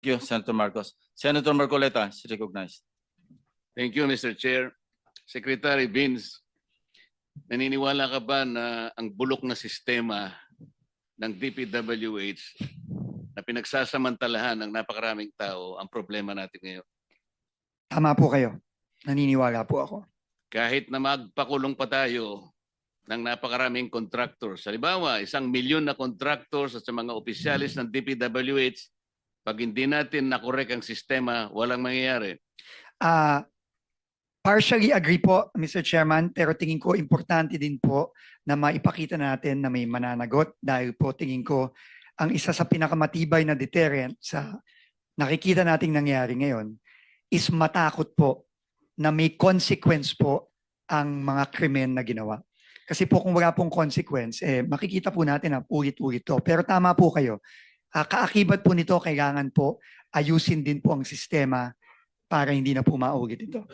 Thank you, Senator Marcos. Senator Marcoleta is recognized. Thank you, Mr. Chair. Secretary Vince, naniniwala ka ba na ang bulok na sistema ng DPWH na pinagsasamantalahan ng napakaraming tao ang problema natin ngayon? Tama po kayo. Naniniwala po ako. Kahit na magpakulong pa tayo ng napakaraming contractors, halimbawa 1,000,000 na contractors at sa mga opisyalis ng DPWH, pag hindi natin nakorek ang sistema, walang mangyayari. Partially agree po, Mr. Chairman, pero tingin ko importante din po na maipakita natin na may mananagot dahil po tingin ko ang isa sa pinakamatibay na deterrent sa nakikita nating nangyari ngayon is matakot po na may consequence po ang mga krimen na ginawa. Kasi po kung wala pong consequence, makikita po natin na ulit-ulit to. Pero tama po kayo. Kaakibat po nito, kailangan po ayusin din po ang sistema para hindi na po maulit ito.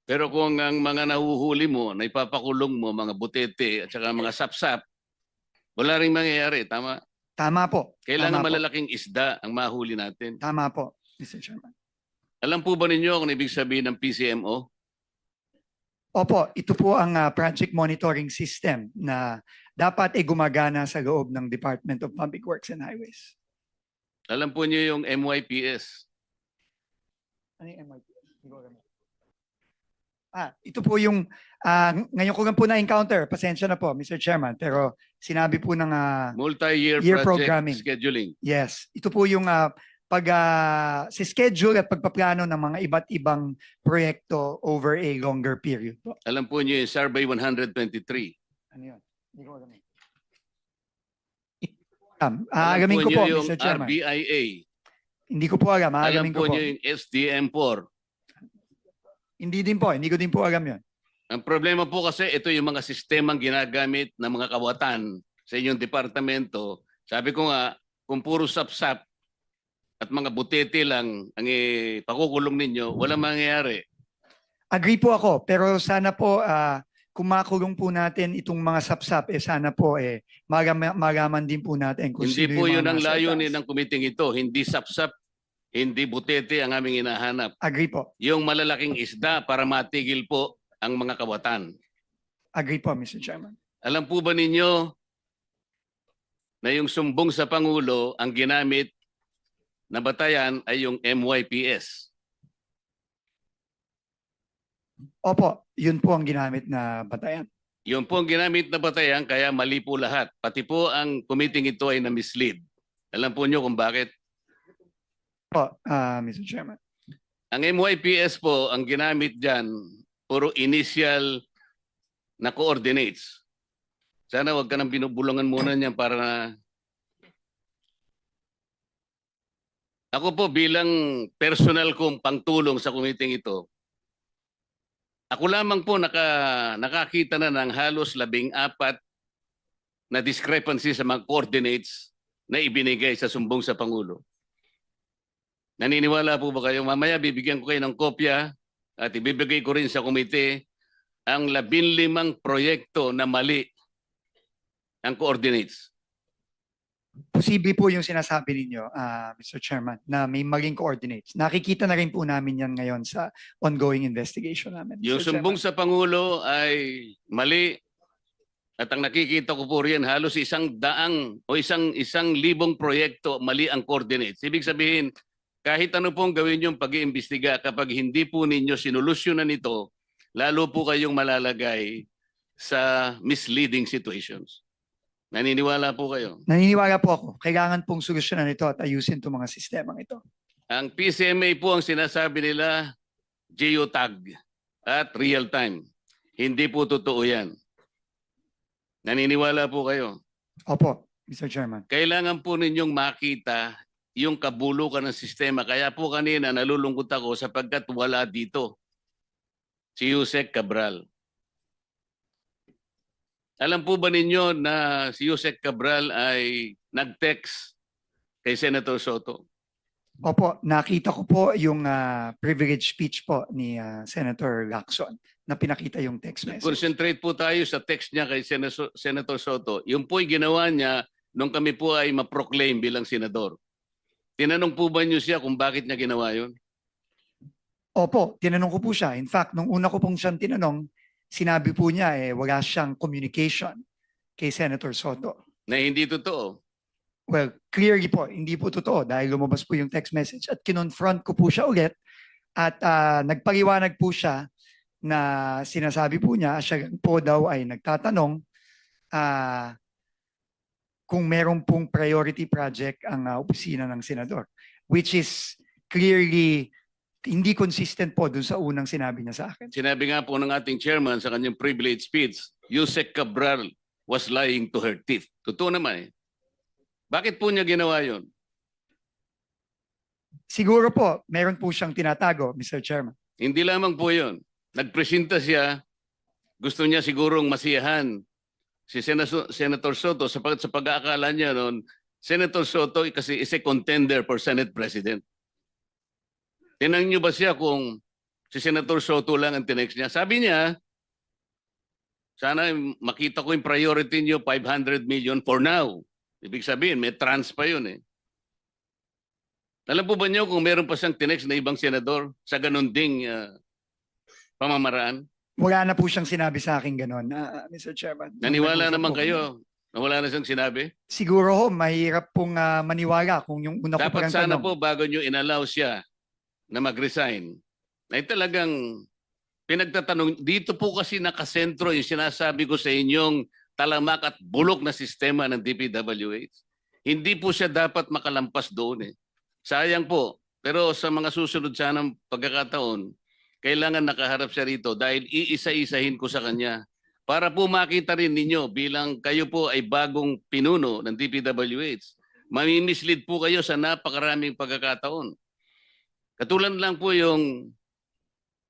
Pero kung ang mga nahuhuli mo, na ipapakulong mo, mga butete at saka mga sapsap, wala rin mangyayari, tama? Tama po. Kailangan Tama po. malalaking isda ang mahuli natin. Tama po, Mr. Chairman. Alam po ba ninyo kung ibig sabihin ng PCMO? Opo, ito po ang project monitoring system na dapat gumagana sa loob ng Department of Public Works and Highways. Alam po niyo yung MYPS? Ano yung MIPS? Hindi ko alam. Ito po yung, ngayon ko lang po na-encounter, pasensya na po, Mr. Chairman, pero sinabi po ng, Multi-year Year project programming. scheduling. yes, ito po yung si schedule at pagpaplano ng mga iba't ibang proyekto over a longer period po. Alam po niyo yung Survey 123. Ano yun? Hindi ko alam. Aalamin ko niyo po, yung Mr. Chairman. RBIA. Hindi ko po alam. Alam Aalamin ko po po. niyo yung SDM4. Hindi din po. Hindi ko din po alam yun. Ang problema po kasi ito yung mga sistemang ginagamit ng mga kawatan sa inyong departamento. Sabi ko nga, kung puro sapsap at mga butete lang ang pakukulong ninyo, walang mangyayari. Agree po ako. Pero sana po, kung makulong po natin itong mga sapsap, sana po malaman din po natin kung Hindi sino po yung yun mga ang nasa layunin itaas. ng kumiting ito. Hindi sapsap, hindi butete ang aming hinahanap. Agree po. Yung malalaking isda para matigil po ang mga kawatan. Agree po, Mr. Chairman. Alam po ba ninyo na yung sumbong sa Pangulo ang ginamit na batayan ay yung MYPS? Opo, yun po ang ginamit na batayan. Yun po ang ginamit na batayan kaya mali po lahat. Pati po ang committee ito ay na-mislead. Alam po nyo kung bakit? Po, Mr. Chairman. Ang MYPS po, ang ginamit dyan, puro initial na coordinates. Sana wag ka nang binubulungan muna niyan para na... Ako po bilang personal kong pangtulong sa committee ito, ako lamang po nakakita na ng halos 14 na discrepancy sa mga coordinates na ibinigay sa sumbong sa Pangulo. Naniniwala po ba kayo? Mamaya bibigyan ko kayo ng kopya at ibibigay ko rin sa komite ang 15 proyekto na mali ang coordinates. Posible po yung sinasabi ninyo, Mr. Chairman, na may maling coordinates. Nakikita na rin po namin yan ngayon sa ongoing investigation namin. Yung Mr. sumbong Chairman. sa Pangulo ay mali at ang nakikita ko po riyan halos 100 o 1,000 proyekto mali ang coordinates. Ibig sabihin, kahit ano pong gawin yung pag-iimbestiga, kapag hindi po ninyo sinolusyonan ito, lalo po kayong malalagay sa misleading situations. Naniniwala po kayo? Naniniwala po ako. Kailangan pong solusyonan ito at ayusin itong mga sistemang ito. Ang PCMA po ang sinasabi nila geotag at real time. Hindi po totoo yan. Naniniwala po kayo? Opo, Mr. Chairman. Kailangan po ninyong makita yung kabulukan ng sistema. Kaya po kanina nalulungkot ako sapagkat wala dito si Yusek Cabral. Alam po ba ninyo na si Yusek Cabral ay nag-text kay Senator Soto? Opo, nakita ko po yung privilege speech po ni Senator Lacson na pinakita yung text message. Concentrate po tayo sa text niya kay Senator Soto. Yung po'y ginawa niya nung kami po ay ma-proclaim bilang senador. Tinanong po ba niyo siya kung bakit niya ginawa yun? Opo, tinanong ko po siya. In fact, nung una ko pong siyang tinanong, sinabi po niya wala siyang communication kay Senator Soto. Na hindi totoo. Well, clearly po, hindi po totoo dahil lumabas po yung text message at kinonfront ko po siya ulit at nagpaliwanag po siya na sinasabi po niya, siya po daw ay nagtatanong kung meron pong priority project ang opisina ng senador, which is clearly hindi consistent po dun sa unang sinabi niya sa akin. Sinabi nga po ng ating chairman sa kanyang privilege speech, Yusek Cabral was lying to her teeth. Totoo naman eh. Bakit po niya ginawa yun? Siguro po, meron po siyang tinatago, Mr. Chairman. Hindi lamang po yun. Nagpresenta siya, gusto niya sigurong masiyahan si Senator Soto sa pag-aakala niya noon, Senator Soto kasi is a contender for Senate President. Tinanong niyo ba siya kung si Senator Soto lang ang tinext niya? Sabi niya, sana makita ko yung priority niyo, 500 million for now. Ibig sabihin, may trans pa yun eh. Alam po ba niyo kung meron pa siyang tinext na ibang senador sa ganun ding pamamaraan? Wala na po siyang sinabi sa akin gano'n, Mr. Chairman. Naniwala Nag-usap naman po kayo kami. na wala na siyang sinabi? Siguro ho, mahirap pong maniwala kung yung una ko Dapat parang sana tanong. po bago niyo inallow siya na mag-resign, ay talagang pinagtatanong, dito po kasi nakasentro yung sinasabi ko sa inyong talamak at bulok na sistema ng DPWH. Hindi po siya dapat makalampas doon eh. Sayang po. Pero sa mga susunod sanang pagkakataon, kailangan nakaharap siya rito dahil iisa-isahin ko sa kanya para po makita rin ninyo bilang kayo po ay bagong pinuno ng DPWH. Mamimislead po kayo sa napakaraming pagkakataon. Katulad lang po yung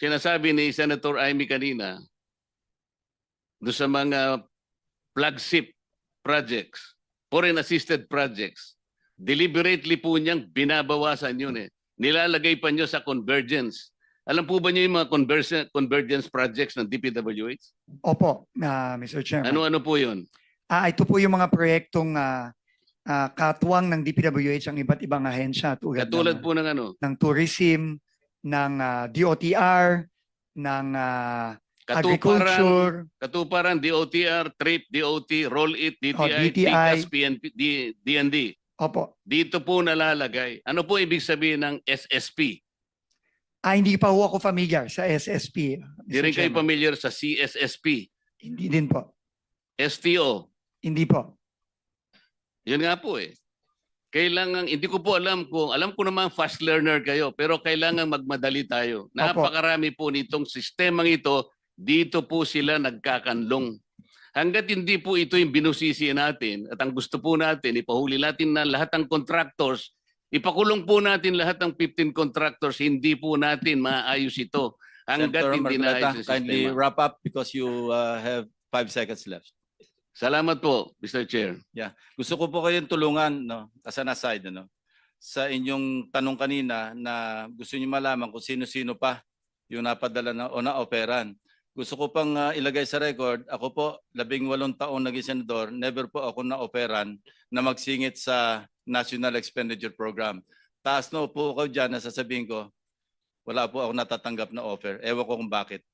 sinasabi ni Senator Amy kanina do sa mga flagship projects, foreign assisted projects. Deliberately po niyang binabawasan yun eh. Nilalagay pa niyo sa convergence. Alam po ba niyo yung mga convergence projects ng DPWH? Opo, Mr. Chairman. Ano-ano po yun? Ito po yung mga proyektong katuwang ng DPWH ang iba't ibang ahensya tulad Katulad ng, po ng ano? ng tourism, ng DOTR, ng agriculture, Katuparan, DOTR, TRIP, DOT, Roll It, DTI, DTI. DCAS, PNP, DND. opo. Dito po nalalagay. Ano po ibig sabihin ng SSP? Hindi pa ho ako familiar sa SSP. Di rin kayo familiar sa CSSP, Hindi din po. STO. Hindi po. Yun nga po eh. Kailangan, hindi ko po alam ko naman fast learner kayo, pero kailangan magmadali tayo. Napakarami po nitong sistemang ito, dito po sila nagkakanlong. Hanggat hindi po ito yung binusisi natin at ang gusto po natin, ipahuli natin na lahat ng contractors, ipakulong po natin lahat ng 15 contractors, hindi po natin maayos ito. Hanggat Senator hindi Marcoleta, naayos yung kindly sistema. wrap up because you have 5 seconds left. Salamat po, Mr. Chair. Gusto ko po kayong tulungan, no, as an aside, no, sa inyong tanong kanina na gusto niyo malaman kung sino-sino pa yung napadala na o na-operan. Gusto ko pang ilagay sa record, ako po 18 taon naging senador, never po ako na-operan na magsingit sa National Expenditure Program. Taas na po ako dyan na sasabihin ko, wala po ako natatanggap na offer. Ewan ko kung bakit.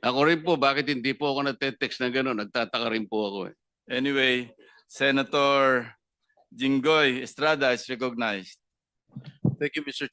Ako rin po, bakit hindi po ako nagte-text na gano'n? Nagtataka rin po ako eh. Anyway, Senator Jinggoy Estrada is recognized. Thank you, Mr.